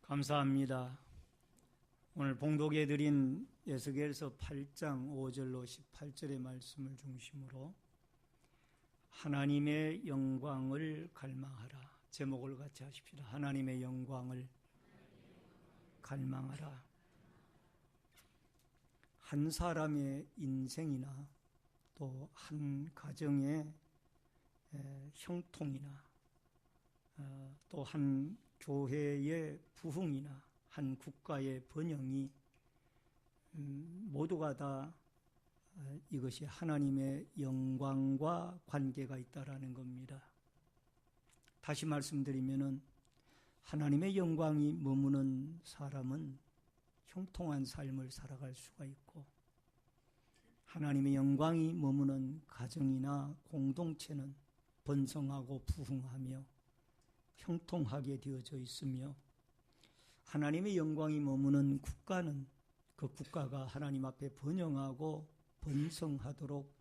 감사합니다. 오늘 봉독해 드린 에스겔서 8장 5절로 18절의 말씀을 중심으로 하나님의 영광을 갈망하라. 제목을 같이 하십시다. 하나님의 영광을 갈망하라. 한 사람의 인생이나 또 한 가정의 형통이나 또 한 교회의 부흥이나 한 국가의 번영이 모두가 다 이것이 하나님의 영광과 관계가 있다라는 겁니다. 다시 말씀드리면은 하나님의 영광이 머무는 사람은 형통한 삶을 살아갈 수가 있고, 하나님의 영광이 머무는 가정이나 공동체는 번성하고 부흥하며 형통하게 되어져 있으며, 하나님의 영광이 머무는 국가는 그 국가가 하나님 앞에 번영하고 번성하도록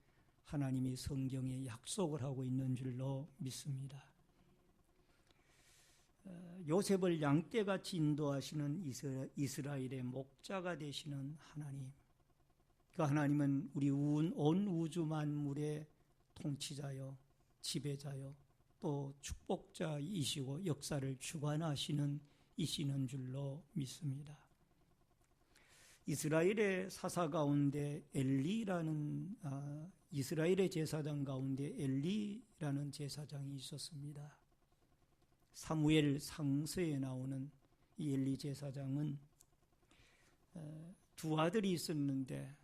하나님이 성경에 약속을 하고 있는 줄로 믿습니다. 요셉을 양떼같이 인도하시는 이스라엘의 목자가 되시는 하나님, 그 하나님은 우리 온 우주 만물의 통치자요, 지배자요, 또 축복자이시고 역사를 주관하시는 이시는 줄로 믿습니다. 이스라엘의 사사 가운데 이스라엘의 제사장 가운데 엘리라는 제사장이 있었습니다. 사무엘 상서에 나오는 이 엘리 제사장은 두 아들이 있었는데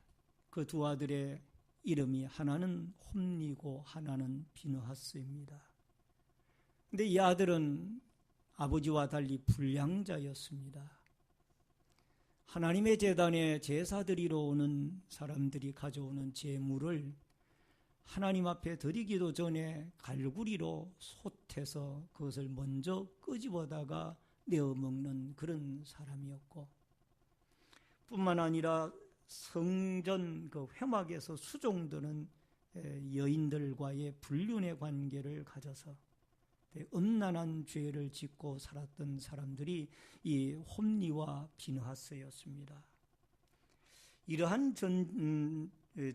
그 두 아들의 이름이 하나는 홈리고 하나는 비느하스입니다. 근데 이 아들은 아버지와 달리 불량자였습니다. 하나님의 제단에 제사 드리러 오는 사람들이 가져오는 제물을 하나님 앞에 드리기도 전에 갈구리로 솥해서 그것을 먼저 끄집어다가 내어 먹는 그런 사람이었고, 뿐만 아니라 성전 그 회막에서 수종드는 여인들과의 불륜의 관계를 가져서 음란한 죄를 짓고 살았던 사람들이 이 홈리와 비느하스였습니다. 이러한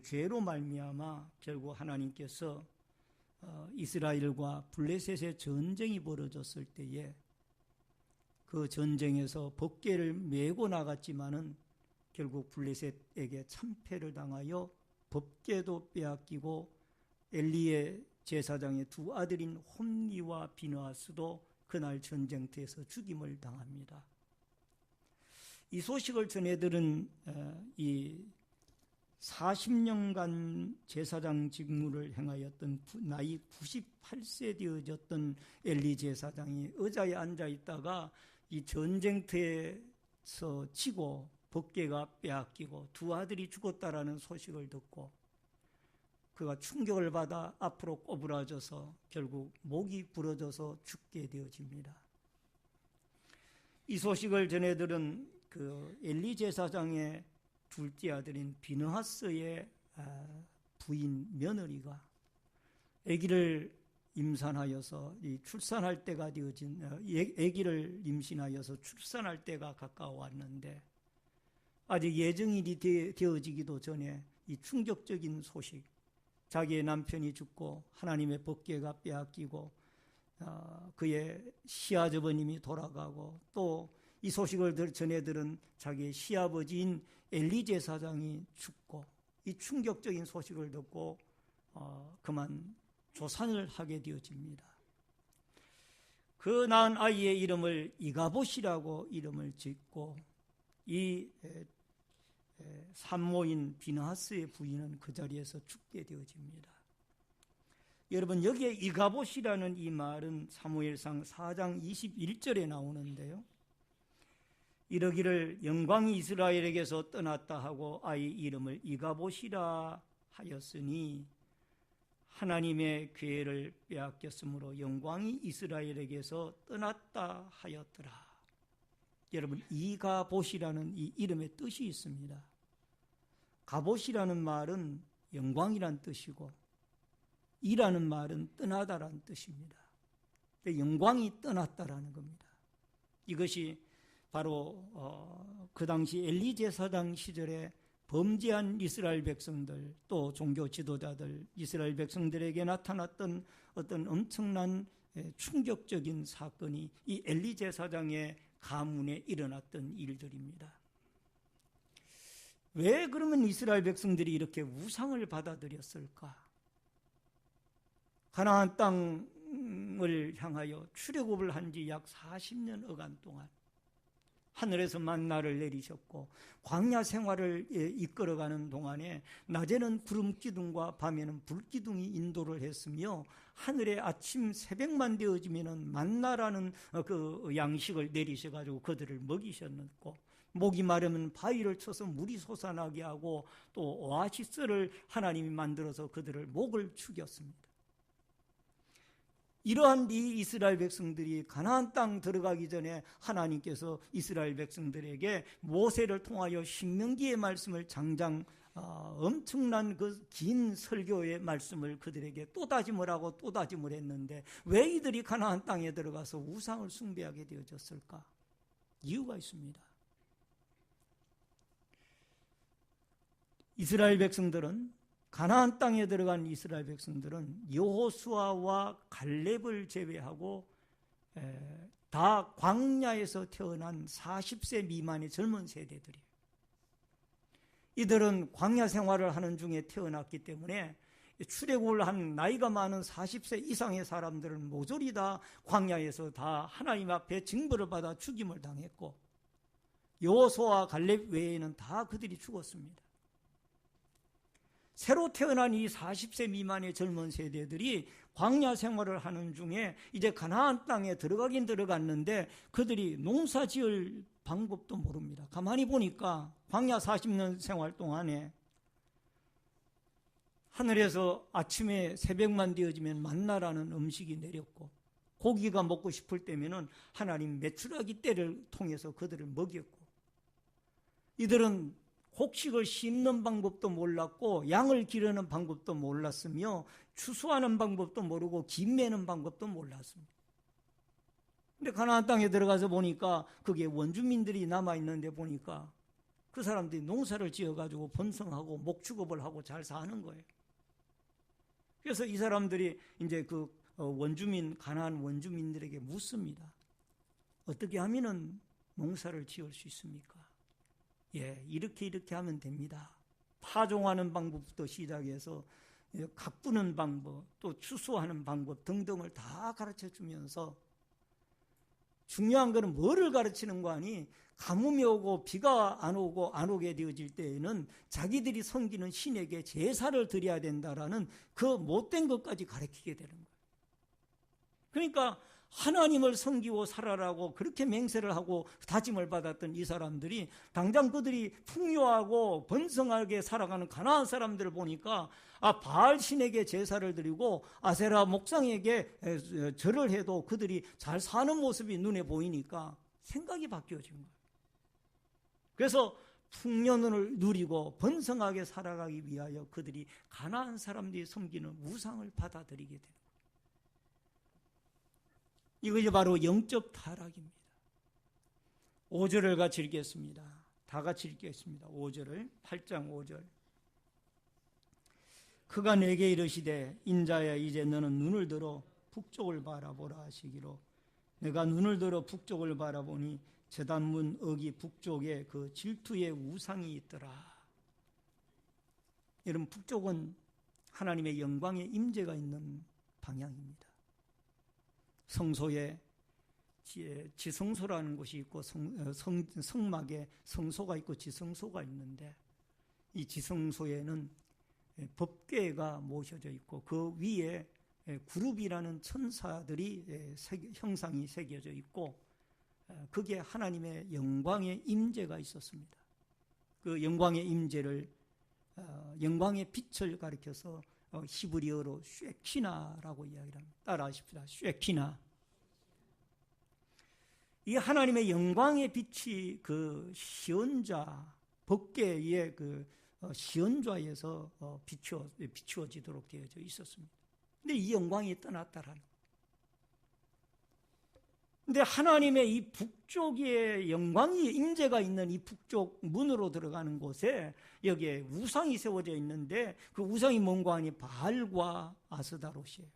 죄로 말미암아 결국 하나님께서 이스라엘과 블레셋의 전쟁이 벌어졌을 때에 그 전쟁에서 법궤를 메고 나갔지만은 결국 블레셋에게 참패를 당하여 법궤도 빼앗기고 엘리의 제사장의 두 아들인 홈리와 비느하스도 그날 전쟁터에서 죽임을 당합니다. 이 소식을 전해들은 이 40년간 제사장 직무를 행하였던 나이 98세 되어졌던 엘리 제사장이 의자에 앉아 있다가 이 전쟁터에서 지고 법궤가 빼앗기고 두 아들이 죽었다라는 소식을 듣고 그가 충격을 받아 앞으로 꼬부라져서 결국 목이 부러져서 죽게 되어집니다. 이 소식을 전해들은 그 엘리 제사장의 둘째 아들인 비느하스의 부인 며느리가 아기를 임산하여서 출산할 때가 되어진 아기를 임신하여서 출산할 때가 가까워 왔는데 아직 예정일이 되어지기도 전에 이 충격적인 소식, 자기의 남편이 죽고 하나님의 법궤가 빼앗기고 그의 시아버님이 돌아가고 또 이 소식을 전해들은 자기의 시아버지인 엘리 제사장이 죽고 이 충격적인 소식을 듣고 그만 조산을 하게 되어집니다. 그 낳은 아이의 이름을 이가봇이라고 이름을 짓고 이 산모인 비느하스의 부인은 그 자리에서 죽게 되어집니다. 여러분, 여기에 이가봇이라는 이 말은 사무엘상 4장 21절에 나오는데요. 이러기를 영광이 이스라엘에게서 떠났다 하고 아이 이름을 이가봇이라 하였으니 하나님의 궤를 빼앗겼으므로 영광이 이스라엘에게서 떠났다 하였더라. 여러분, 이가봇이라는 이 이름의 뜻이 있습니다. 가봇이라는 말은 영광이란 뜻이고 이라는 말은 떠나다라는 뜻입니다. 영광이 떠났다라는 겁니다. 이것이 바로 그 당시 엘리 제사장 시절에 범죄한 이스라엘 백성들, 또 종교 지도자들, 이스라엘 백성들에게 나타났던 어떤 엄청난 충격적인 사건이 이 엘리 제사장의 가문에 일어났던 일들입니다. 왜 그러면 이스라엘 백성들이 이렇게 우상을 받아들였을까? 가나안 땅을 향하여 출애굽을 한 지 약 40년 어간 동안 하늘에서 만나를 내리셨고 광야 생활을 이끌어가는 동안에 낮에는 구름 기둥과 밤에는 불 기둥이 인도를 했으며 하늘에 아침 새벽만 되어지면은 만나라는 그 양식을 내리셔가지고 그들을 먹이셨고, 목이 마르면 바위를 쳐서 물이 솟아나게 하고 또 오아시스를 하나님이 만들어서 그들을 목을 축였습니다. 이러한 이 이스라엘 백성들이 가나안 땅 들어가기 전에 하나님께서 이스라엘 백성들에게 모세를 통하여 신명기의 말씀을 장장 엄청난 그 긴 설교의 말씀을 그들에게 또 다짐을 하고 또 다짐을 했는데 왜 이들이 가나안 땅에 들어가서 우상을 숭배하게 되어졌을까? 이유가 있습니다. 이스라엘 백성들은, 가나안 땅에 들어간 이스라엘 백성들은 여호수아와 갈렙을 제외하고 다 광야에서 태어난 40세 미만의 젊은 세대들이에요. 이들은 광야 생활을 하는 중에 태어났기 때문에 출애굽을 한 나이가 많은 40세 이상의 사람들은 모조리 다 광야에서 다 하나님 앞에 징벌을 받아 죽임을 당했고, 여호수아와 갈렙 외에는 다 그들이 죽었습니다. 새로 태어난 이 40세 미만의 젊은 세대들이 광야 생활을 하는 중에 이제 가나안 땅에 들어가긴 들어갔는데 그들이 농사 지을 방법도 모릅니다. 가만히 보니까 광야 40년 생활 동안에 하늘에서 아침에 새벽만 되어지면 만나라는 음식이 내렸고, 고기가 먹고 싶을 때면은 하나님 메추라기 떼를 통해서 그들을 먹였고, 이들은 곡식을 씹는 방법도 몰랐고 양을 기르는 방법도 몰랐으며 추수하는 방법도 모르고 김 매는 방법도 몰랐습니다. 근데 가나안 땅에 들어가서 보니까 그게 원주민들이 남아있는데 보니까 그 사람들이 농사를 지어가지고 번성하고 목축업을 하고 잘 사는 거예요. 그래서 이 사람들이 이제 그 원주민, 가나안 원주민들에게 묻습니다. 어떻게 하면은 농사를 지을 수 있습니까? 예, 이렇게 하면 됩니다. 파종하는 방법부터 시작해서 가꾸는 방법, 또 추수하는 방법 등등을 다 가르쳐 주면서, 중요한 것은 뭐를 가르치는 거 아니, 가뭄이 오고 비가 안 오게 되어질 때에는 자기들이 섬기는 신에게 제사를 드려야 된다라는 그 못된 것까지 가르치게 되는 거예요. 그러니까 하나님을 섬기고 살아라고 그렇게 맹세를 하고 다짐을 받았던 이 사람들이 당장 그들이 풍요하고 번성하게 살아가는 가나안 사람들을 보니까 바알 신에게 제사를 드리고 아세라 목상에게 절을 해도 그들이 잘 사는 모습이 눈에 보이니까 생각이 바뀌어진 거예요. 그래서 풍년을 누리고 번성하게 살아가기 위하여 그들이 가나안 사람들이 섬기는 우상을 받아들이게 됩니다. 이것이 바로 영적 타락입니다. 5절을 같이 읽겠습니다. 다 같이 읽겠습니다. 5절을, 8장 5절. 그가 내게 이르시되 인자야 이제 너는 눈을 들어 북쪽을 바라보라 하시기로, 내가 눈을 들어 북쪽을 바라보니 제단문 어기 북쪽에 그 질투의 우상이 있더라. 여러분, 북쪽은 하나님의 영광의 임재가 있는 방향입니다. 성소에 지성소라는 곳이 있고 성막에 성소가 있고 지성소가 있는데, 이 지성소에는 법궤가 모셔져 있고 그 위에 구룹이라는 천사들이 형상이 새겨져 있고, 그게 하나님의 영광의 임재가 있었습니다. 그 영광의 임재를, 영광의 빛을 가리켜서 히브리어로 쉐키나라고 이야기를 합니다. 따라하십시다. 쉐키나. 이 하나님의 영광의 빛이 그 시온자, 법궤의 그 시온좌에서 비추어지도록 되어져 있었습니다. 근데 이 영광이 떠났다라는. 근데 하나님의 이 북쪽의 영광이 임재가 있는 이 북쪽 문으로 들어가는 곳에 여기에 우상이 세워져 있는데 그 우상이 뭔가 하니 바알과 아스다롯이에요.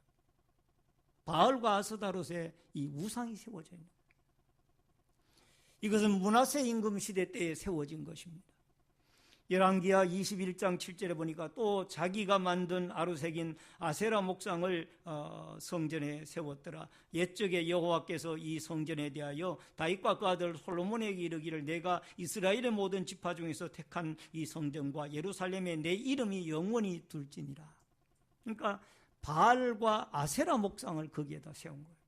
바알과 아스다롯에 이 우상이 세워져 있는 거예요. 이것은 므낫세 임금 시대 때에 세워진 것입니다. 열왕기하 21장 7절에 보니까 또 자기가 만든 아루색인 아세라 목상을 성전에 세웠더라. 옛적에 여호와께서 이 성전에 대하여 다윗과 그 아들 솔로몬에게 이르기를 내가 이스라엘의 모든 지파 중에서 택한 이 성전과 예루살렘에 내 이름이 영원히 둘지니라. 그러니까 바알과 아세라 목상을 거기에다 세운 거예요.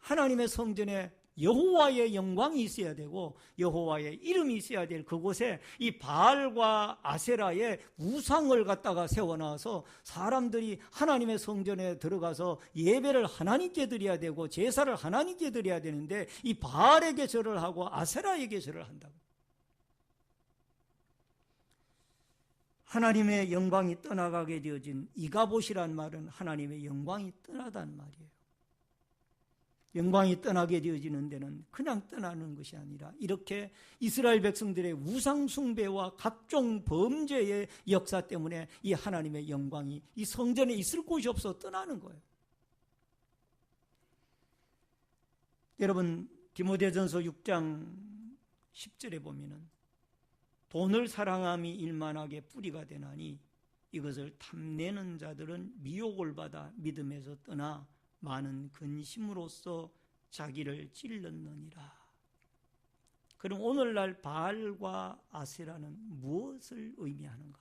하나님의 성전에 여호와의 영광이 있어야 되고 여호와의 이름이 있어야 될 그곳에 이 바알과 아세라의 우상을 갖다가 세워놔서 사람들이 하나님의 성전에 들어가서 예배를 하나님께 드려야 되고 제사를 하나님께 드려야 되는데 이 바알에게 절을 하고 아세라에게 절을 한다고. 하나님의 영광이 떠나가게 되어진 이가봇이란 말은 하나님의 영광이 떠나다는 말이에요. 영광이 떠나게 되어지는 데는 그냥 떠나는 것이 아니라 이렇게 이스라엘 백성들의 우상 숭배와 각종 범죄의 역사 때문에 이 하나님의 영광이 이 성전에 있을 곳이 없어 떠나는 거예요. 여러분 디모데전서 6장 10절에 보면은 돈을 사랑함이 일만하게 뿌리가 되나니 이것을 탐내는 자들은 미혹을 받아 믿음에서 떠나 많은 근심으로써 자기를 찔렀느니라. 그럼 오늘날 바알과 아세라는 무엇을 의미하는가?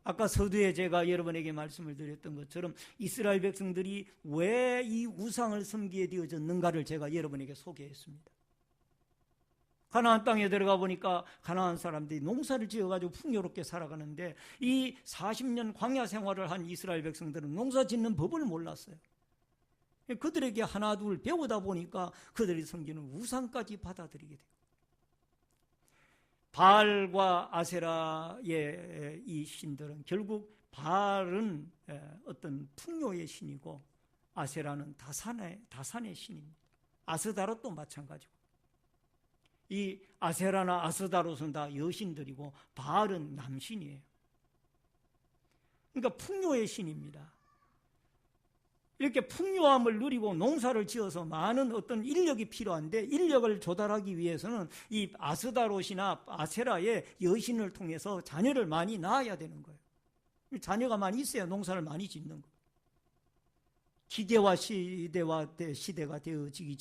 아까 서두에 제가 여러분에게 말씀을 드렸던 것처럼 이스라엘 백성들이 왜 이 우상을 섬기게 되어졌는가를 제가 여러분에게 소개했습니다. 가나안 땅에 들어가 보니까 가나안 사람들이 농사를 지어가지고 풍요롭게 살아가는데 이 40년 광야 생활을 한 이스라엘 백성들은 농사 짓는 법을 몰랐어요. 그들에게 하나 둘 배우다 보니까 그들이 섬기는 우상까지 받아들이게 돼요. 바알과 아세라의 이 신들은 결국 바알은 어떤 풍요의 신이고 아세라는 다산의 신입니다. 아스다롯도 마찬가지고. 이 아세라나 아스다롯은 다 여신들이고 바알은 남신이에요. 그러니까 풍요의 신입니다. 이렇게 풍요함을 누리고 농사를 지어서 많은 어떤 인력이 필요한데 인력을 조달하기 위해서는 이 아스다롯이나 아세라의 여신을 통해서 자녀를 많이 낳아야 되는 거예요. 자녀가 많이 있어야 농사를 많이 짓는 거예요. 기계화 시대가 되어지기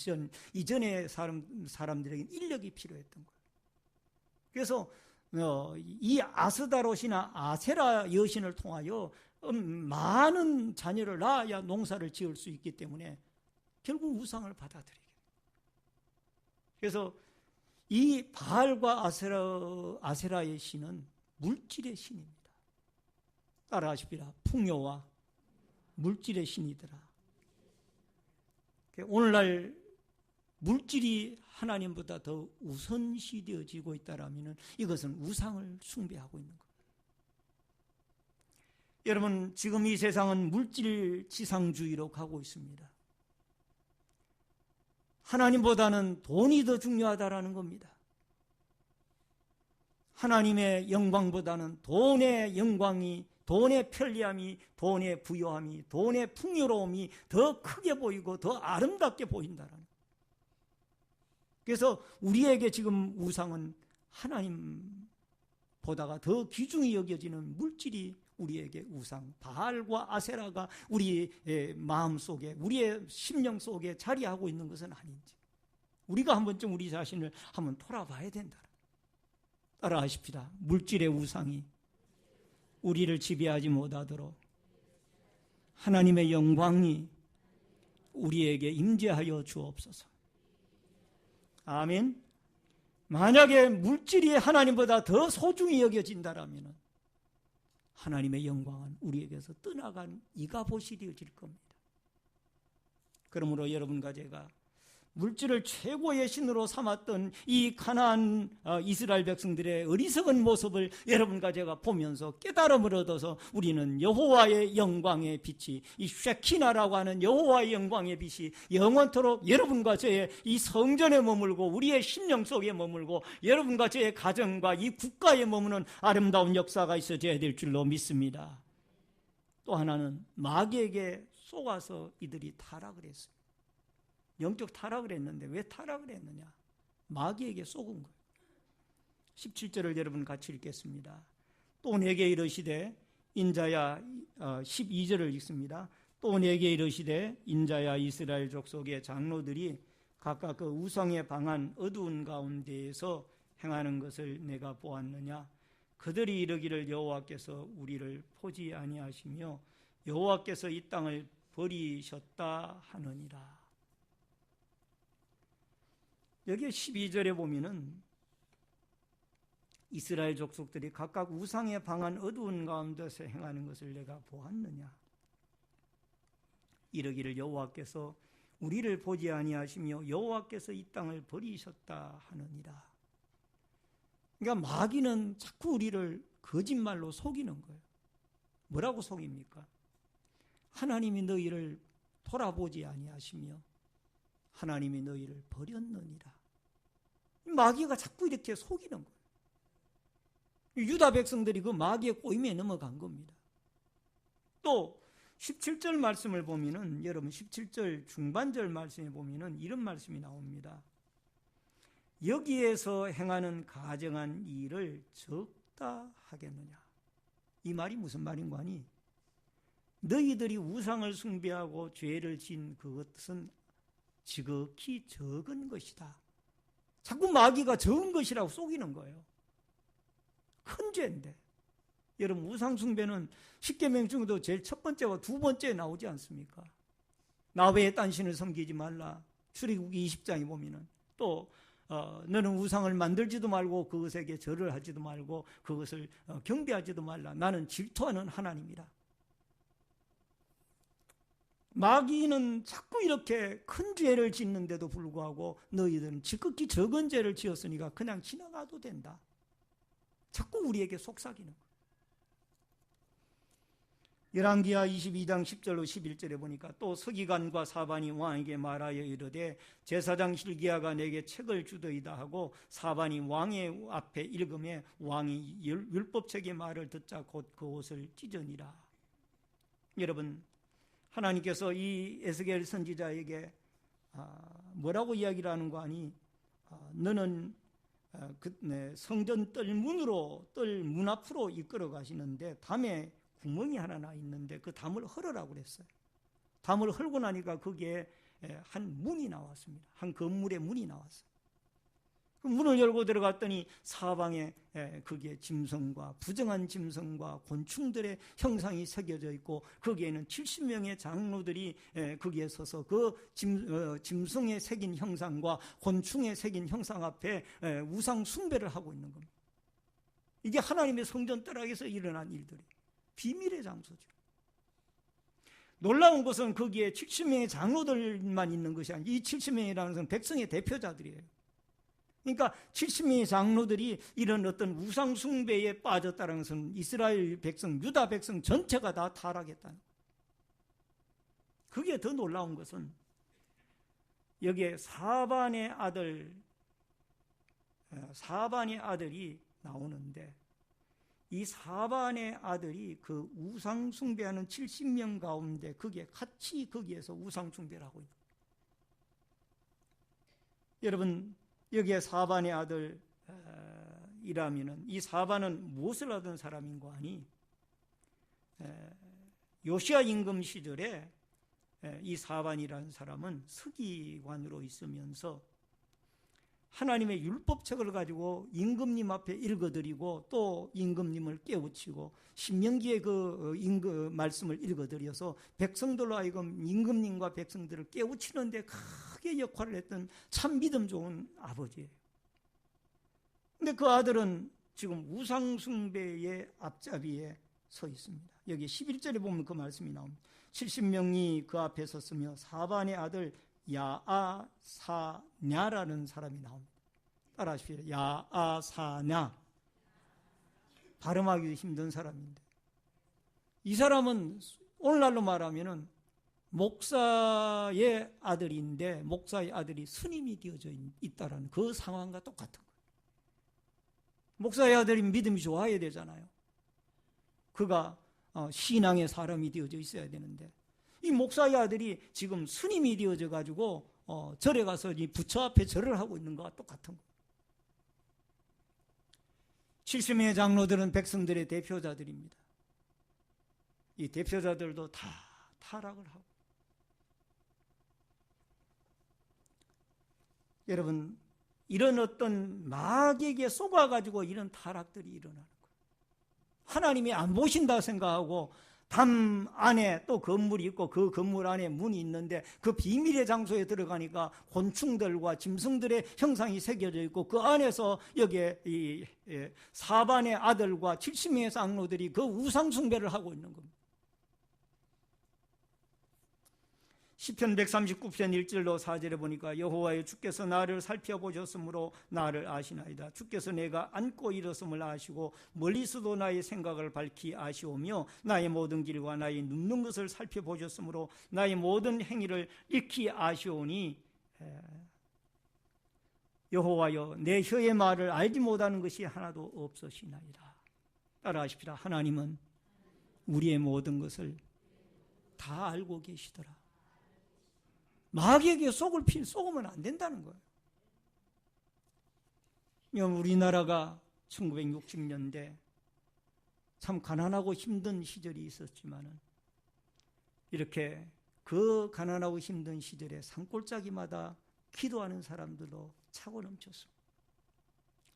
이전에 사람들에게 인력이 필요했던 거예요. 그래서 이 아스다롯이나 아세라 여신을 통하여 많은 자녀를 낳아야 농사를 지을 수 있기 때문에 결국 우상을 받아들이게 돼요. 그래서 이 바알과 아세라의 신은 물질의 신입니다. 따라하십시다. 풍요와 물질의 신이더라. 오늘날 물질이 하나님보다 더 우선시 되어지고 있다면 이것은 우상을 숭배하고 있는 겁니다. 여러분 지금 이 세상은 물질 지상주의로 가고 있습니다. 하나님보다는 돈이 더 중요하다라는 겁니다. 하나님의 영광보다는 돈의 영광이, 돈의 편리함이, 돈의 부요함이, 돈의 풍요로움이 더 크게 보이고 더 아름답게 보인다라는. 그래서 우리에게 지금 우상은 하나님보다가 더 귀중히 여겨지는 물질이 우리에게 우상, 바알과 아세라가 우리의 마음속에, 우리의 심령 속에 자리하고 있는 것은 아닌지 우리가 한 번쯤 우리 자신을 한번 돌아봐야 된다. 따라하십시다. 물질의 우상이 우리를 지배하지 못하도록 하나님의 영광이 우리에게 임재하여 주옵소서. 아멘. 만약에 물질이 하나님보다 더 소중히 여겨진다라면 하나님의 영광은 우리에게서 떠나간 이가봇이 되어질 겁니다. 그러므로 여러분과 제가 물질을 최고의 신으로 삼았던 이 가나안 이스라엘 백성들의 어리석은 모습을 여러분과 제가 보면서 깨달음을 얻어서 우리는 여호와의 영광의 빛이, 이 쉐키나라고 하는 여호와의 영광의 빛이 영원토록 여러분과 저의 이 성전에 머물고 우리의 심령 속에 머물고 여러분과 저의 가정과 이 국가에 머무는 아름다운 역사가 있어져야 될 줄로 믿습니다. 또 하나는 마귀에게 속아서 이들이 타락을 했습니다. 영적 타락을 했는데 왜 타락을 했느냐? 마귀에게 속은 거예요. 17절을 여러분 같이 읽겠습니다. 또 내게 이르시되 인자야, 12절을 읽습니다. 또 내게 이르시되 인자야, 이스라엘 족속의 장로들이 각각 그 우상에 방한 어두운 가운데에서 행하는 것을 내가 보았느냐? 그들이 이르기를 여호와께서 우리를 보지 아니하시며 여호와께서 이 땅을 버리셨다 하느니라. 여기 12절에 보면은 이스라엘 족속들이 각각 우상에 방한 어두운 가운데서 행하는 것을 내가 보았느냐? 이르기를 여호와께서 우리를 보지 아니하시며 여호와께서 이 땅을 버리셨다 하느니라. 그러니까 마귀는 자꾸 우리를 거짓말로 속이는 거예요. 뭐라고 속입니까? 하나님이 너희를 돌아보지 아니하시며 하나님이 너희를 버렸느니라. 마귀가 자꾸 이렇게 속이는 거예요. 유다 백성들이 그 마귀의 꼬임에 넘어간 겁니다. 또 17절 말씀을 보면은, 여러분 17절 중반절 말씀에 보면은 이런 말씀이 나옵니다. 여기에서 행하는 가정한 일을 적다 하겠느냐? 이 말이 무슨 말인가 하니, 너희들이 우상을 숭배하고 죄를 지은 그것은 지극히 적은 것이다. 자꾸 마귀가 적은 것이라고 속이는 거예요. 큰 죄인데. 여러분 우상 숭배는 십계명 중에도 제일 첫 번째와 두 번째에 나오지 않습니까? 나 외에 딴 신을 섬기지 말라. 출애굽기 20장에 보면은 또 너는 우상을 만들지도 말고 그것에게 절을 하지도 말고 그것을 경배하지도 말라. 나는 질투하는 하나님이라. 마귀는 자꾸 이렇게 큰 죄를 짓는데도 불구하고 너희들은 지극히 적은 죄를 지었으니까 그냥 지나가도 된다. 자꾸 우리에게 속삭이는 거예요. 열왕기하 22장 10절로 11절에 보니까 또 서기관과 사반이 왕에게 말하여 이르되 제사장 실기야가 내게 책을 주더이다 하고 사반이 왕의 앞에 읽음에 왕이 율법책의 말을 듣자 곧 그 옷을 찢으니라. 여러분 하나님께서 이 에스겔 선지자에게 뭐라고 이야기를 하는 거 아니? 너는 성전 뜰 문 앞으로 이끌어 가시는데 담에 구멍이 하나 나 있는데 그 담을 헐으라고 그랬어요. 담을 헐고 나니까 거기에 한 문이 나왔습니다. 한 건물의 문이 나왔어요. 그 문을 열고 들어갔더니 사방에 거기에 짐승과 부정한 짐승과 곤충들의 형상이 새겨져 있고 거기에는 70명의 장로들이 거기에 서서 그 짐승에 새긴 형상과 곤충에 새긴 형상 앞에 우상 숭배를 하고 있는 겁니다. 이게 하나님의 성전 떠락에서 일어난 일들이 비밀의 장소죠. 놀라운 것은 거기에 70명의 장로들만 있는 것이 아니고 이 70명이라는 것은 백성의 대표자들이에요. 그러니까 70명의 장로들이 이런 어떤 우상 숭배에 빠졌다는 것은 이스라엘 백성, 유다 백성 전체가 다 타락했다는 거예요. 그게 더 놀라운 것은 여기에 사반의 아들이 나오는데 이 사반의 아들이 그 우상 숭배하는 70명 가운데 같이 거기에서 우상 숭배를 하고 있는 거예요. 여러분 여기에 사반의 아들이라면은 이 사반은 무엇을 하던 사람인가 하니 요시야 임금 시절에 이 사반이라는 사람은 서기관으로 있으면서 하나님의 율법책을 가지고 임금님 앞에 읽어드리고 또 임금님을 깨우치고 신명기의 그 말씀을 읽어드려서 백성들로 하여금 임금님과 백성들을 깨우치는 데 크게 역할을 했던 참 믿음 좋은 아버지예요. 근데 그 아들은 지금 우상 숭배의 앞잡이에 서 있습니다. 여기 11절에 보면 그 말씀이 나옵니다. 70명이 그 앞에 섰으며 사반의 아들 야아사냐라는 사람이 나옵니다. 따라하십시오. 야아사냐. 발음하기도 힘든 사람인데, 이 사람은 오늘날로 말하면은 목사의 아들인데, 목사의 아들이 스님이 되어져 있다라는 그 상황과 똑같은 거예요. 목사의 아들이 믿음이 좋아야 되잖아요. 그가 신앙의 사람이 되어져 있어야 되는데, 이 목사의 아들이 지금 스님이 되어져 가지고 절에 가서 이 부처 앞에 절을 하고 있는 것과 똑같은 거예요. 70명의 장로들은 백성들의 대표자들입니다. 이 대표자들도 다 타락을 하고, 여러분, 이런 어떤 마귀에게 속아가지고 이런 타락들이 일어나는 거예요. 하나님이 안 보신다 생각하고 담 안에 또 건물이 있고 그 건물 안에 문이 있는데 그 비밀의 장소에 들어가니까 곤충들과 짐승들의 형상이 새겨져 있고 그 안에서 여기에 이 사반의 아들과 70명의 장로들이 그 우상 숭배를 하고 있는 겁니다. 시편 139편 1절로 4절에 보니까 여호와여 주께서 나를 살펴보셨으므로 나를 아시나이다. 주께서 내가 앉고 일었음을 아시고 멀리서도 나의 생각을 밝히 아시오며 나의 모든 길과 나의 눕는 것을 살펴보셨으므로 나의 모든 행위를 익히 아시오니 여호와여 내 혀의 말을 알지 못하는 것이 하나도 없으시나이다. 따라하십시다. 하나님은 우리의 모든 것을 다 알고 계시더라. 마귀에게 속으면 안 된다는 거예요. 우리나라가 1960년대 참 가난하고 힘든 시절이 있었지만은 이렇게 그 가난하고 힘든 시절에 산골짜기마다 기도하는 사람들로 차고 넘쳤습니다.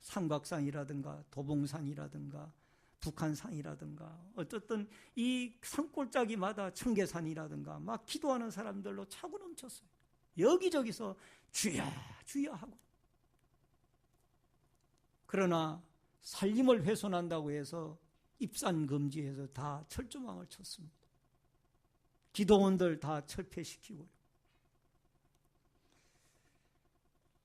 삼각산이라든가 도봉산이라든가 북한산이라든가 어쨌든 이 산골짜기마다 청계산이라든가 막 기도하는 사람들로 차고 넘쳤어요. 여기저기서 주여 주여 하고. 그러나 살림을 훼손한다고 해서 입산 금지해서 다 철조망을 쳤습니다. 기도원들 다 철폐시키고요.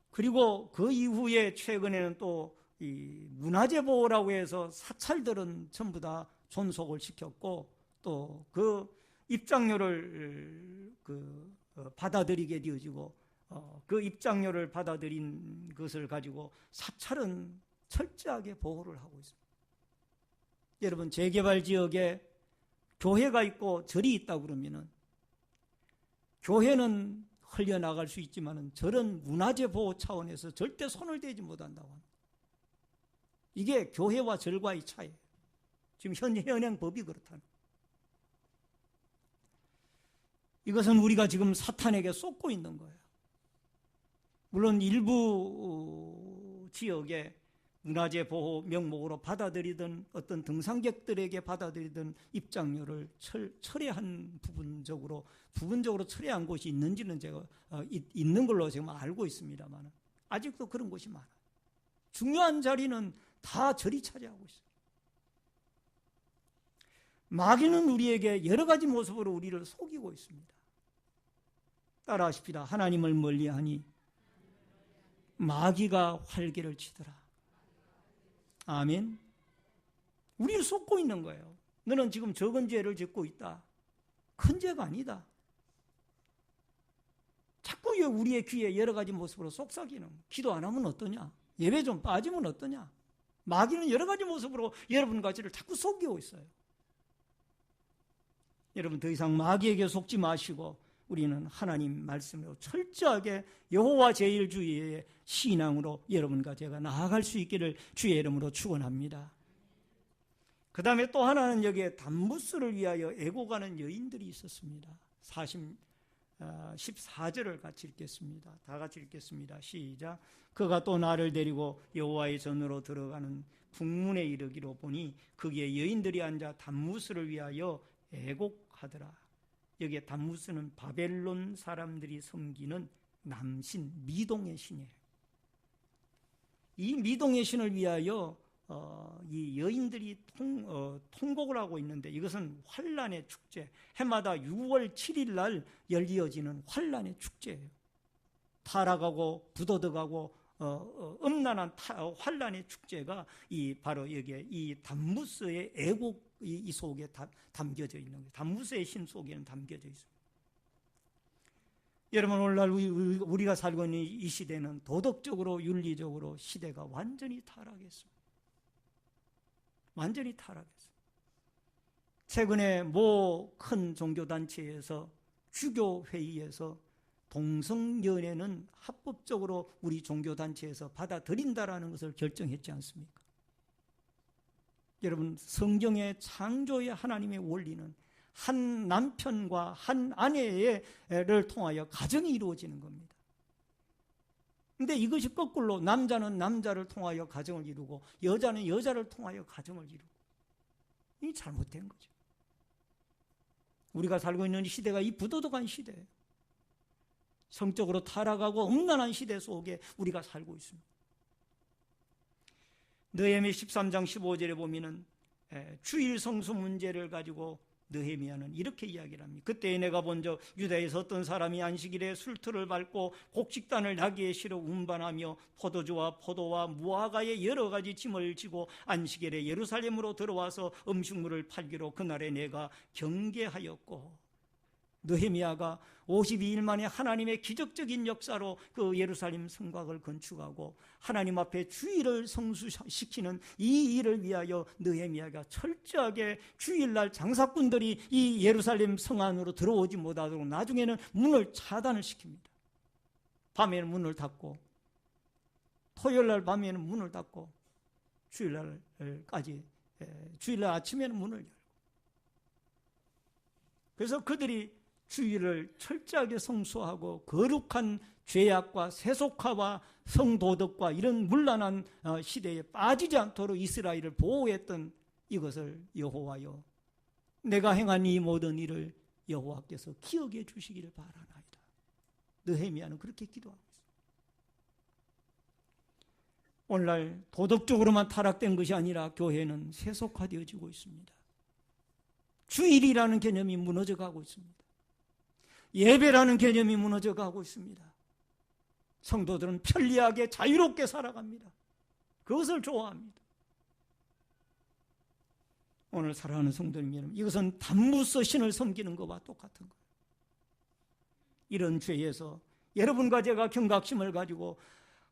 그리고 그 이후에 최근에는 또 이 문화재 보호라고 해서 사찰들은 전부 다 존속을 시켰고 또 그 입장료를 받아들이게 되어지고 그 입장료를 받아들인 것을 가지고 사찰은 철저하게 보호를 하고 있습니다. 여러분, 재개발 지역에 교회가 있고 절이 있다고 그러면은 교회는 흘려나갈 수 있지만은 절은 문화재 보호 차원에서 절대 손을 대지 못한다고 합니다. 이게 교회와 절과의 차이예요. 지금 현행 법이 그렇다는 거예요. 이것은 우리가 지금 사탄에게 쏟고 있는 거예요. 물론 일부 지역에 문화재 보호 명목으로 받아들이던 어떤 등산객들에게 받아들이던 입장료를 철회한 부분적으로 철회한 곳이 있는지는 제가 있는 걸로 지금 알고 있습니다만 아직도 그런 곳이 많아요. 중요한 자리는 다 절이 차지하고 있어요. 마귀는 우리에게 여러 가지 모습으로 우리를 속이고 있습니다. 따라하십시다. 하나님을 멀리하니 마귀가 활개를 치더라. 아멘. 우리를 속고 있는 거예요. 너는 지금 적은 죄를 짓고 있다. 큰 죄가 아니다. 자꾸 우리의 귀에 여러 가지 모습으로 속삭이는, 기도 안 하면 어떠냐? 예배 좀 빠지면 어떠냐? 마귀는 여러 가지 모습으로 여러분과 저를 자꾸 속이고 있어요. 여러분, 더 이상 마귀에게 속지 마시고 우리는 하나님 말씀으로 철저하게 여호와 제일주의의 신앙으로 여러분과 제가 나아갈 수 있기를 주의 이름으로 축원합니다. 그 다음에 또 하나는 여기에 담무스를 위하여 애고가는 여인들이 있었습니다. 14절을 같이 읽겠습니다. 다 같이 읽겠습니다. 시작. 그가 또 나를 데리고 여호와의 전으로 들어가는 북문에 이르기로 보니 거기에 여인들이 앉아 담무스를 위하여 애곡하더라. 여기에 담무스는 바벨론 사람들이 섬기는 남신, 미동의 신이에요. 이 미동의 신을 위하여 이 여인들이 통곡을 하고 있는데 이것은 환란의 축제, 해마다 6월 7일 날 열리어지는 환란의 축제예요. 타락하고 부도덕하고 음란한 환란의 축제가 바로 여기에 이 담무스의 애국 이 속에 담겨져 있는 거예요. 담무스의 신 속에는 담겨져 있습니다. 여러분, 오늘날 우리가 살고 있는 이 시대는 도덕적으로 윤리적으로 시대가 완전히 타락했습니다. 완전히 타락했습니다. 최근에 모 큰 종교단체에서 주교회의에서 동성연애는 합법적으로 우리 종교단체에서 받아들인다라는 것을 결정했지 않습니까? 여러분, 성경의 창조의 하나님의 원리는 한 남편과 한 아내를 통하여 가정이 이루어지는 겁니다. 그런데 이것이 거꾸로 남자는 남자를 통하여 가정을 이루고 여자는 여자를 통하여 가정을 이루고, 이 잘못된 거죠. 우리가 살고 있는 시대가 이 부도덕한 시대예요. 성적으로 타락하고 음란한 시대 속에 우리가 살고 있습니다. 느헤미야 13장 15절에 보면은 주일 성수 문제를 가지고 느헤미야는 이렇게 이야기를 합니다. 그때 내가 본적 유다에서 어떤 사람이 안식일에 술틀을 밟고 곡식단을 나귀에 실어 운반하며 포도주와 포도와 무화과의 여러 가지 짐을 지고 안식일에 예루살렘으로 들어와서 음식물을 팔기로 그날에 내가 경계하였고, 느헤미야가 52일 만에 하나님의 기적적인 역사로 그 예루살렘 성곽을 건축하고 하나님 앞에 주일을 성수시키는 이 일을 위하여 느헤미야가 철저하게 주일날 장사꾼들이 이 예루살렘 성 안으로 들어오지 못하도록 나중에는 문을 차단을 시킵니다. 밤에는 문을 닫고, 토요일날 밤에는 문을 닫고, 주일날까지, 주일날 아침에는 문을 열고. 그래서 그들이 주일을 철저하게 성수하고 거룩한 죄악과 세속화와 성도덕과 이런 문란한 시대에 빠지지 않도록 이스라엘을 보호했던 이것을 여호와여, 내가 행한 이 모든 일을 여호와께서 기억해 주시기를 바라나이다. 느헤미야는 그렇게 기도하고 있습니다. 오늘날 도덕적으로만 타락된 것이 아니라 교회는 세속화되어지고 있습니다. 주일이라는 개념이 무너져 가고 있습니다. 예배라는 개념이 무너져 가고 있습니다. 성도들은 편리하게 자유롭게 살아갑니다. 그것을 좋아합니다. 오늘 사랑하는 성도님 여러분, 이것은 담무서 신을 섬기는 것과 똑같은 거예요. 이런 죄에서 여러분과 제가 경각심을 가지고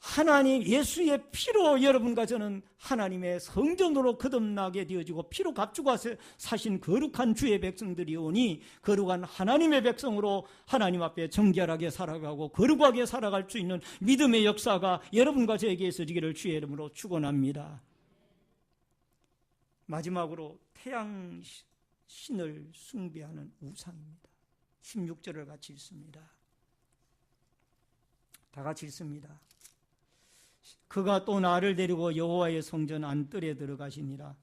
하나님 예수의 피로 여러분과 저는 하나님의 성전으로 거듭나게 되어지고 피로 값주고 사신 거룩한 주의 백성들이 오니 거룩한 하나님의 백성으로 하나님 앞에 정결하게 살아가고 거룩하게 살아갈 수 있는 믿음의 역사가 여러분과 저에게 있어지기를 주의 이름으로 축원합니다. 마지막으로 태양 신을 숭배하는 우상입니다. 16절을 같이 읽습니다. 다 같이 읽습니다. 그가 또 나를 데리고 여호와의 성전 안뜰에 들어가시니라.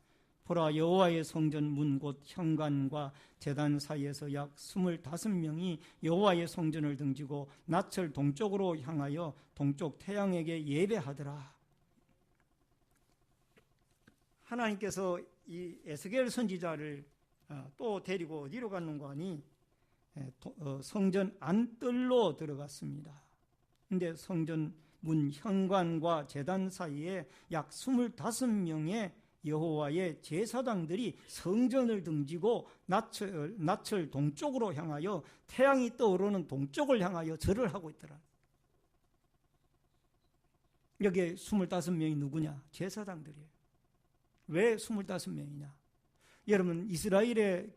보라, 여호와의 성전 문 곧 현관과 제단 사이에서 약 25명이 여호와의 성전을 등지고 낯을 동쪽으로 향하여 동쪽 태양에게 예배하더라. 하나님께서 이 에스겔 선지자를 또 데리고 어디로 갔는가 하니 성전 안뜰로 들어갔습니다. 그런데 성전 문 현관과 제단 사이에 약 25명의 여호와의 제사장들이 성전을 등지고 낯을 동쪽으로 향하여 태양이 떠오르는 동쪽을 향하여 절을 하고 있더라. 여기에 25명이 누구냐? 제사장들이에요. 왜 25명이냐? 여러분, 이스라엘의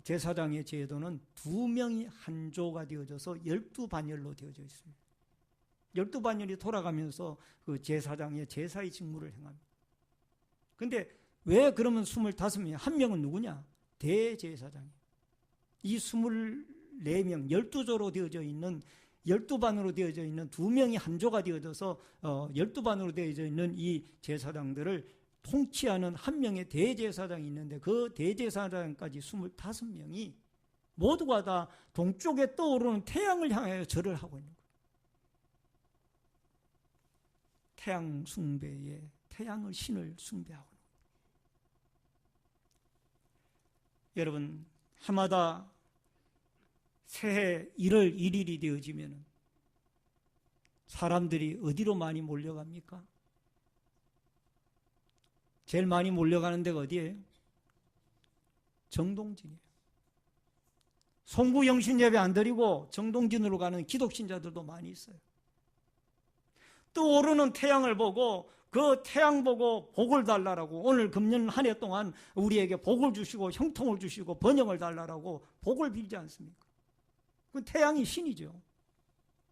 제사장의 제도는 2명이 한 조가 되어져서 12반열로 되어져 있습니다. 12반열이 돌아가면서 그 제사장의 제사의 직무를 행합니다. 근데 왜 그러면 25명, 한 명은 누구냐? 대제사장이에요. 이 24명, 12조로 되어져 있는 12반으로 되어져 있는 2명이 한 조가 되어져서 12반으로 되어져 있는 이 제사장들을 통치하는 한 명의 대제사장이 있는데 그 대제사장까지 25명이 모두가 다 동쪽에 떠오르는 태양을 향하여 절을 하고 있는 거예요. 태양 숭배에 태양을 신을 숭배하고 있는 거예요. 여러분, 해마다 새해 1월 1일이 되어지면 사람들이 어디로 많이 몰려갑니까? 제일 많이 몰려가는 데가 어디예요? 정동진이에요. 송구 영신 예배 안 드리고 정동진으로 가는 기독신자들도 많이 있어요. 또 오르는 태양을 보고 그 태양 보고 복을 달라라고, 오늘 금년 한 해 동안 우리에게 복을 주시고 형통을 주시고 번영을 달라라고 복을 빌지 않습니까? 그 태양이 신이죠.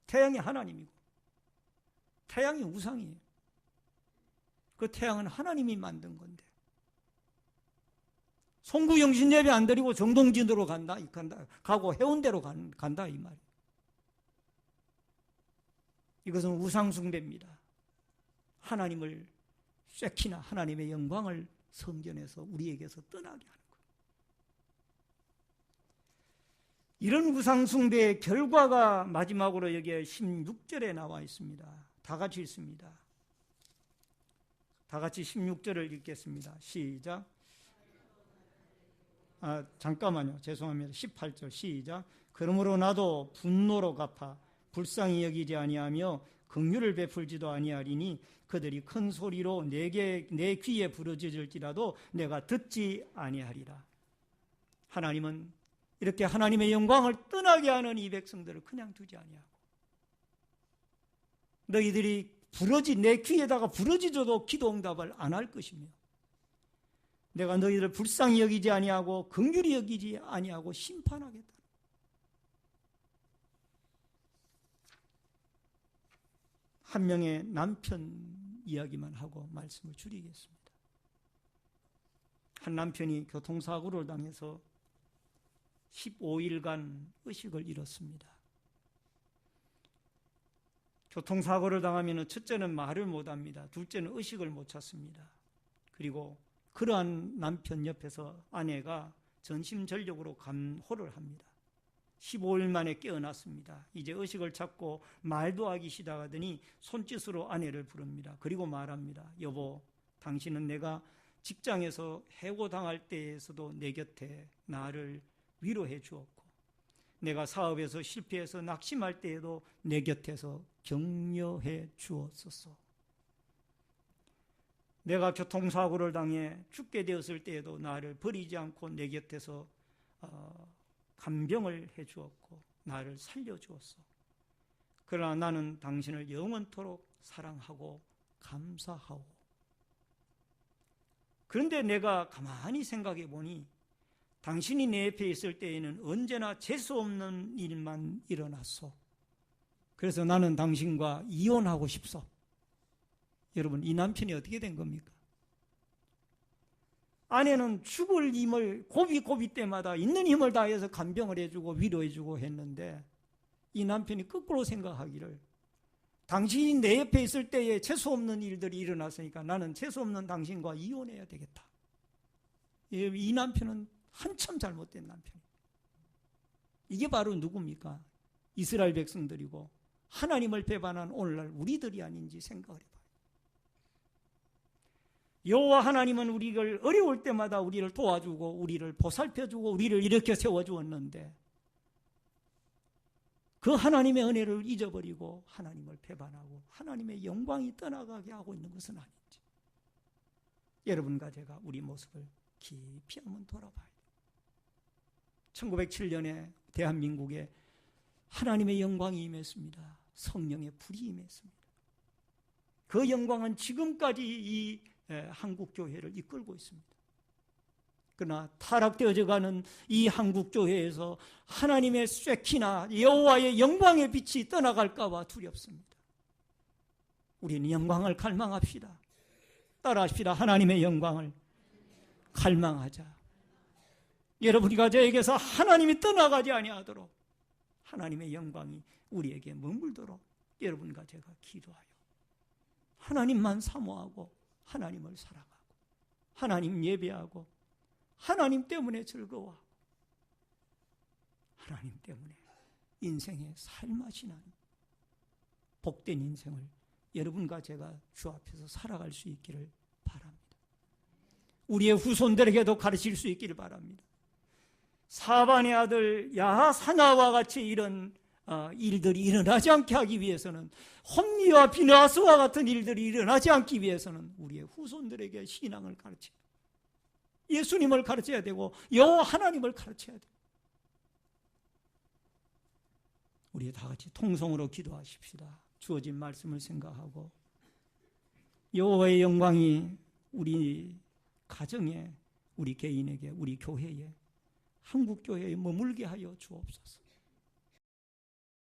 태양이 하나님이고 태양이 우상이에요. 그 태양은 하나님이 만든 건데 송구 영신 예배 안 드리고 정동진으로 간다 가고 해운대로 간다 이 말이에요. 이것은 우상숭배입니다. 하나님을 쇠키나 하나님의 영광을 성전에서 우리에게서 떠나게 하는 거예요. 이런 우상숭배의 결과가 마지막으로 여기에 16절에 나와 있습니다. 다 같이 읽습니다. 다 같이 16절을 읽겠습니다. 시작. 잠깐만요. 죄송합니다. 18절 시작. 그러므로 나도 분노로 갚아 불쌍히 여기지 아니하며 긍휼을 베풀지도 아니하리니 그들이 큰 소리로 내 귀에 부르짖을지라도 내가 듣지 아니하리라. 하나님은 이렇게 하나님의 영광을 떠나게 하는 이 백성들을 그냥 두지 아니하고, 너희들이 내 귀에다가 부르짖어도 기도 응답을 안 할 것이며, 내가 너희들을 불쌍히 여기지 아니하고 긍휼히 여기지 아니하고 심판하겠다. 한 명의 남편 이야기만 하고 말씀을 줄이겠습니다. 한 남편이 교통사고를 당해서 15일간 의식을 잃었습니다. 교통사고를 당하면 첫째는 말을 못합니다. 둘째는 의식을 못 찾습니다. 그리고 그러한 남편 옆에서 아내가 전심전력으로 감호를 합니다. 15일 만에 깨어났습니다. 이제 의식을 찾고 말도 하기 시작하더니 손짓으로 아내를 부릅니다. 그리고 말합니다. 여보, 당신은 내가 직장에서 해고당할 때에서도 내 곁에 나를 위로해 주었고, 내가 사업에서 실패해서 낙심할 때에도 내 곁에서 격려해 주었었어. 내가 교통사고를 당해 죽게 되었을 때에도 나를 버리지 않고 내 곁에서 간병을 해 주었고 나를 살려 주었어. 그러나 나는 당신을 영원토록 사랑하고 감사하오. 그런데 내가 가만히 생각해 보니 당신이 내 옆에 있을 때에는 언제나 재수 없는 일만 일어났소. 그래서 나는 당신과 이혼하고 싶소. 여러분, 이 남편이 어떻게 된 겁니까? 아내는 죽을 힘을 고비 때마다 있는 힘을 다해서 간병을 해주고 위로해주고 했는데, 이 남편이 거꾸로 생각하기를, 당신이 내 옆에 있을 때에 재수없는 일들이 일어났으니까 나는 재수없는 당신과 이혼해야 되겠다. 이 남편은 한참 잘못된 남편이에요. 이게 바로 누굽니까? 이스라엘 백성들이고 하나님을 배반한 오늘날 우리들이 아닌지 생각을 해봐요. 여호와 하나님은 우리를 어려울 때마다 우리를 도와주고 우리를 보살펴주고 우리를 일으켜 세워주었는데, 그 하나님의 은혜를 잊어버리고 하나님을 배반하고 하나님의 영광이 떠나가게 하고 있는 것은 아닌지, 여러분과 제가 우리 모습을 깊이 한번 돌아봐야 돼요. 1907년에 대한민국에 하나님의 영광이 임했습니다. 성령의 불이 임했습니다. 그 영광은 지금까지 이 한국교회를 이끌고 있습니다. 그러나 타락되어져 가는 이 한국교회에서 하나님의 쇠키나 여호와의 영광의 빛이 떠나갈까 봐 두렵습니다. 우리는 영광을 갈망합시다. 따라합시다. 하나님의 영광을 갈망하자. 여러분과 저에게서 하나님이 떠나가지 아니하도록 하나님의 영광이 우리에게 머물도록 여러분과 제가 기도하여 하나님만 사모하고 하나님을 사랑하고 하나님 예배하고 하나님 때문에 즐거워하고 하나님 때문에 인생의 살맛이 나는 복된 인생을 여러분과 제가 주 앞에서 살아갈 수 있기를 바랍니다. 우리의 후손들에게도 가르칠 수 있기를 바랍니다. 사반의 아들 야하사냐와 같이 이런 일들이 일어나지 않게 하기 위해서는, 홈리와 비느하스와 같은 일들이 일어나지 않기 위해서는 우리의 후손들에게 신앙을 가르쳐야 돼요. 예수님을 가르쳐야 되고 여호와 하나님을 가르쳐야 돼요. 우리 다 같이 통성으로 기도하십시다. 주어진 말씀을 생각하고 여호와의 영광이 우리 가정에, 우리 개인에게, 우리 교회에, 한국교회에 머물게 하여 주옵소서.